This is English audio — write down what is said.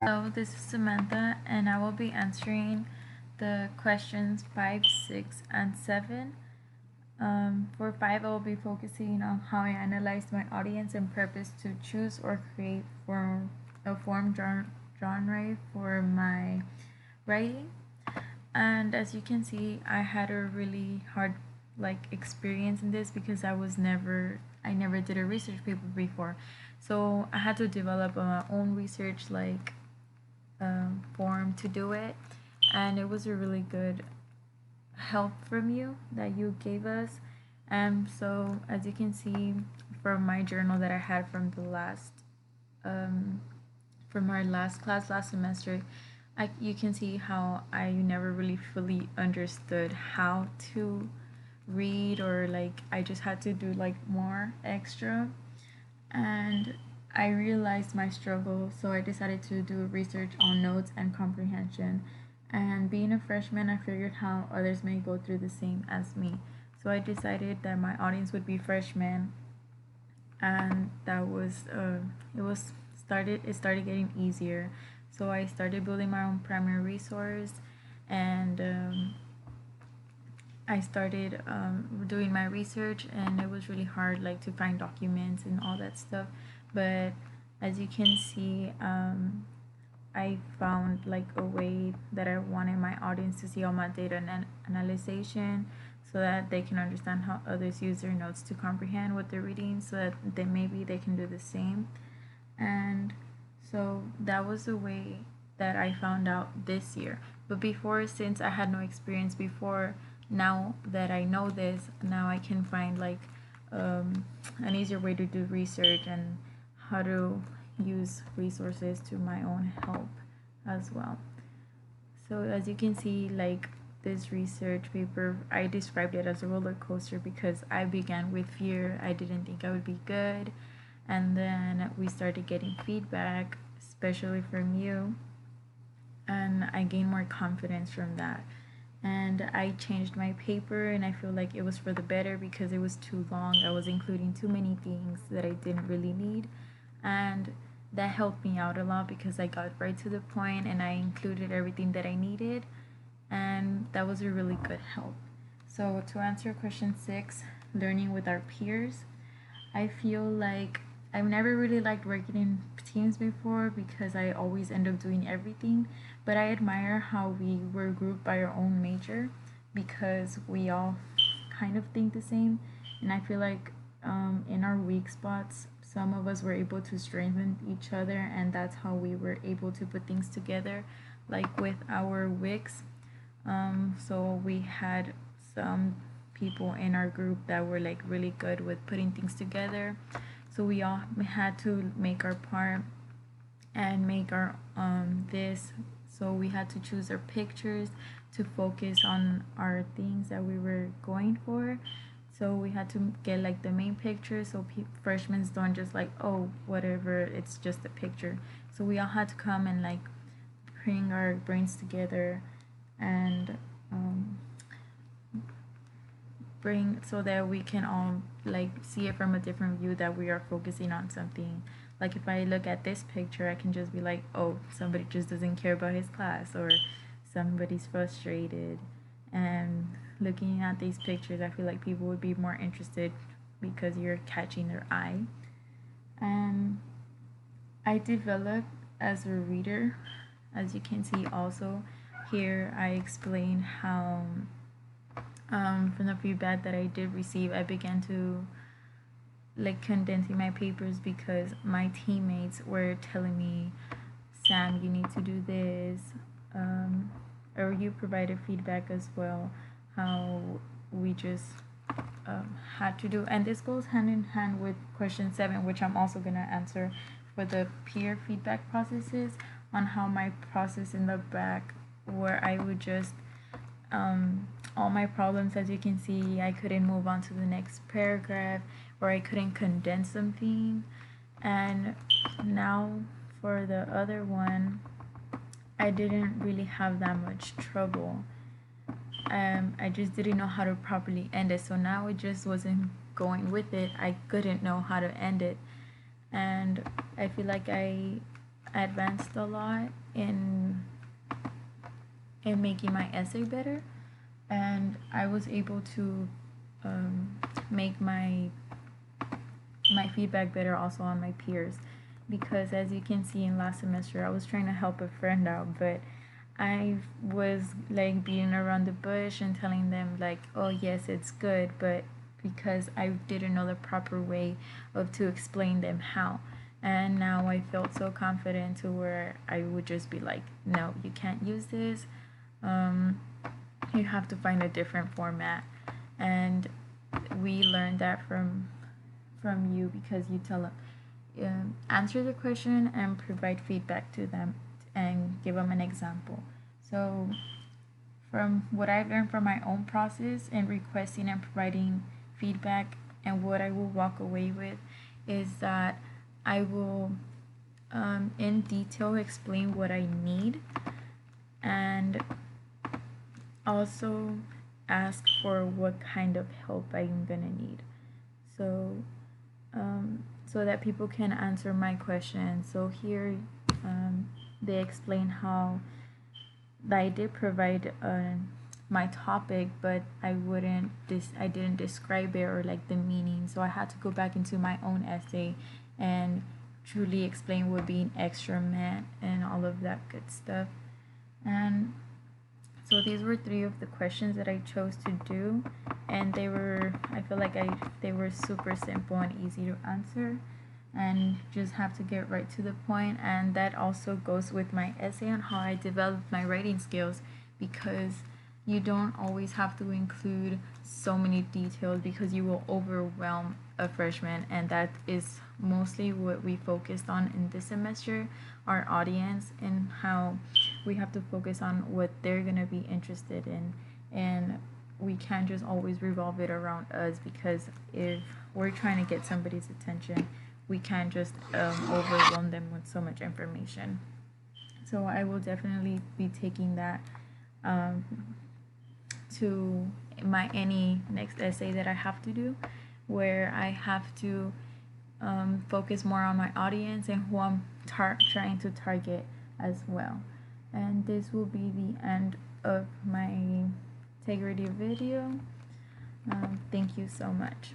So, this is Samantha, and I will be answering the questions 5, 6, and 7. For 5, I will be focusing on how I analyze my audience and purpose to choose or create for a genre for my writing. And as you can see, I had a really hard experience in this because I never did a research paper before. So I had to develop my own research form to do it, and it was a really good help from you that you gave us. So as you can see from my journal that I had from the last from our last class last semester, you can see how I never really fully understood how to read, or I just had to do more extra, and I realized my struggle, so I decided to do research on notes and comprehension. And being a freshman, I figured how others may go through the same as me. So I decided that my audience would be freshmen, and that was it started getting easier. So I started building my own primary resource, and I started doing my research, and it was really hard to find documents and all that stuff. But as you can see, I found a way that I wanted my audience to see all my data and analyzation, so that they can understand how others use their notes to comprehend what they're reading, so that maybe they can do the same. And so that was the way that I found out this year. But before, since I had no experience before, now that I know this, now I can find an easier way to do research and how to use resources to my own help as well. So as you can see, this research paper, I described it as a roller coaster because I began with fear. I didn't think I would be good, and then we started getting feedback, especially from you, and I gained more confidence from that. And I changed my paper, and I feel like it was for the better because it was too long. I was including too many things that I didn't really need, and that helped me out a lot because I got right to the point and I included everything that I needed, and that was a really good help. So to answer question 6, learning with our peers, I feel like I've never really liked working in teams before because I always end up doing everything, but I admire how we were grouped by our own major because we all kind of think the same, and I feel like in our weak spots, some of us were able to strengthen each other, and that's how we were able to put things together, like with our wicks. So we had some people in our group that were really good with putting things together. So we all had to make our part and make our this. So we had to choose our pictures to focus on our things that we were going for. So we had to get the main picture, so freshmen don't just oh whatever, it's just a picture. So we all had to come and bring our brains together and bring, so that we can all see it from a different view, that we are focusing on something. Like if I look at this picture, I can just be like, oh, somebody just doesn't care about his class, or somebody's frustrated. And looking at these pictures, I feel like people would be more interested because you're catching their eye. And I developed as a reader. As you can see also here, I explain how from the feedback that I did receive, I began to condensing my papers because my teammates were telling me, Sam, you need to do this, or you provided feedback as well, how we just had to do. And this goes hand in hand with question 7, which I'm also going to answer, for the peer feedback processes, on how my process in the back, where I would just all my problems, as you can see, I couldn't move on to the next paragraph, or I couldn't condense something. And now for the other one, I didn't really have that much trouble. I just didn't know how to properly end it, so now it just wasn't going with it. I couldn't know how to end it, and I feel like I advanced a lot in making my essay better, and I was able to make my feedback better also on my peers, because as you can see in last semester I was trying to help a friend out, but I was like beating around the bush and telling them like, oh yes, it's good, but because I didn't know the proper way of to explain them how. And now I felt so confident to where I would just be like, no, you can't use this. Um, you have to find a different format. And we learned that from you, because you tell them, answer the question and provide feedback to them and give them an example. So from what I've learned from my own process in requesting and providing feedback, and what I will walk away with, is that I will in detail explain what I need, and also ask for what kind of help I'm gonna need. So so that people can answer my questions. So here they explain how I did provide my topic, but I didn't describe it or like the meaning. So I had to go back into my own essay and truly explain what being extra meant and all of that good stuff. And so these were three of the questions that I chose to do, and I feel like they were super simple and easy to answer, and just have to get right to the point. And that also goes with my essay on how I developed my writing skills, because you don't always have to include so many details, because you will overwhelm a freshman, and that is mostly what we focused on in this semester, our audience, and how we have to focus on what they're going to be interested in, and we can't just always revolve it around us, because if we're trying to get somebody's attention, we can't just overwhelm them with so much information. So I will definitely be taking that um, to my any next essay that I have to do, where I have to focus more on my audience and who I'm trying to target as well. And this will be the end of my integrity video. Thank you so much.